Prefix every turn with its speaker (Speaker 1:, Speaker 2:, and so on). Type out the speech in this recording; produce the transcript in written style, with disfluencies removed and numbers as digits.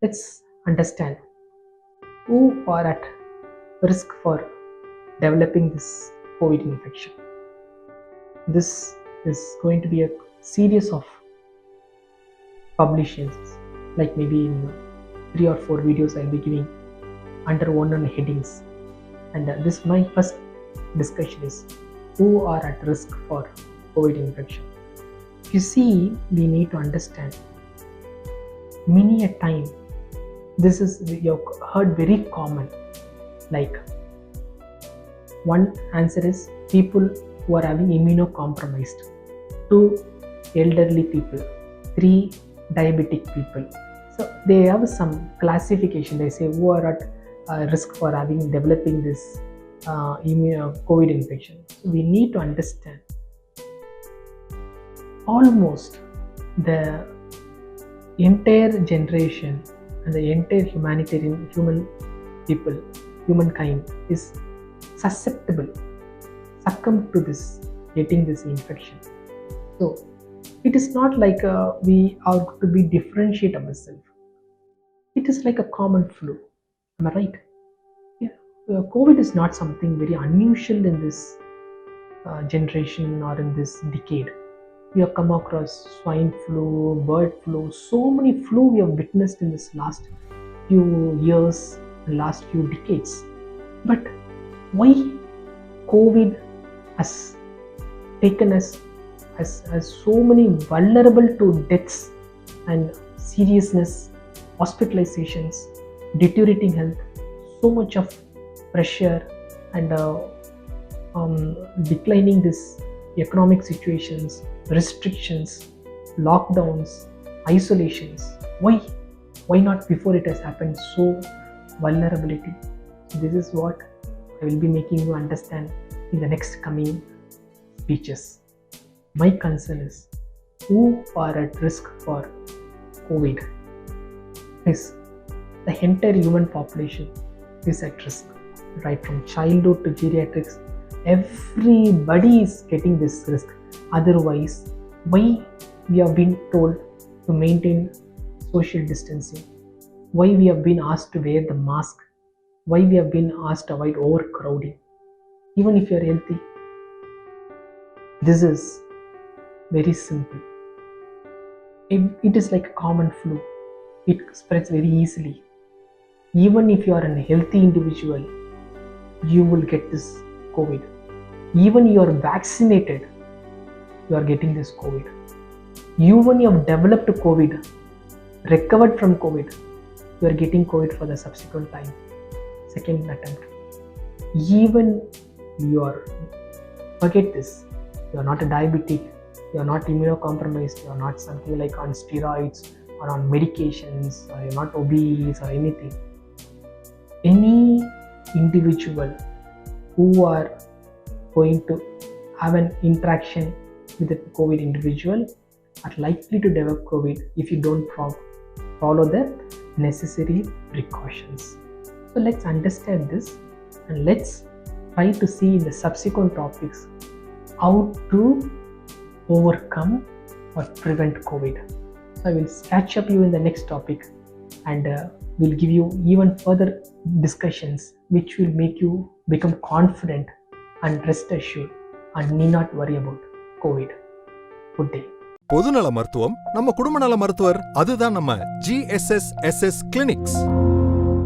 Speaker 1: Let's understand who are at risk for developing this COVID infection. This is going to be a series of publications, like maybe in 3 or 4 videos I'll be giving under one headings. And this my first discussion is who are at risk for COVID infection. You see, we need to understand many a time this is you've heard very common, like one answer is people who are having immunocompromised, 2 elderly people, 3 diabetic people. So they have some classification. They say who are at risk for developing this COVID infection. So we need to understand almost the entire generation and the entire humankind is susceptible, succumb to this, getting this infection. So it is not like we are to be differentiate ourselves. It is like a common flu. Am I right? Yeah. COVID is not something very unusual in this generation or in this decade. We have come across swine flu, bird flu, so many flu we have witnessed in this last few years, last few decades. But why COVID has taken us as so many vulnerable to deaths and seriousness, hospitalizations, deteriorating health, so much of pressure and declining this economic situations, restrictions, lockdowns, isolations. Why not before it has happened? So vulnerability. This is what I will be making you understand in the next coming speeches. My concern is who are at risk for COVID is the entire human population is at risk, right from childhood to geriatrics. Everybody is getting this risk. Otherwise, why we have been told to maintain social distancing? Why we have been asked to wear the mask? Why we have been asked to avoid overcrowding? Even if you are healthy, this is very simple. It is like a common flu. It spreads very easily. Even if you are a healthy individual, you will get this COVID. Even you are vaccinated, you are getting this COVID. Even you have developed COVID, recovered from COVID, you are getting COVID for the subsequent time, second attempt. Even you are, forget this, you are not a diabetic, you are not immunocompromised, you are not something like on steroids or on medications, or you are not obese or anything. Any individual who are going to have an interaction with a COVID individual are likely to develop COVID if you don't follow the necessary precautions. So let's understand this and let's try to see in the subsequent topics how to overcome or prevent COVID. So I will catch up you in the next topic and will give you even further discussions which will make you become confident and rest assured and need not worry about COVID. Good day.
Speaker 2: பொதுநல மருத்துவம் நம்ம குடும்ப நல மருத்துவர், அதுதான் நம்ம GSSSS clinics.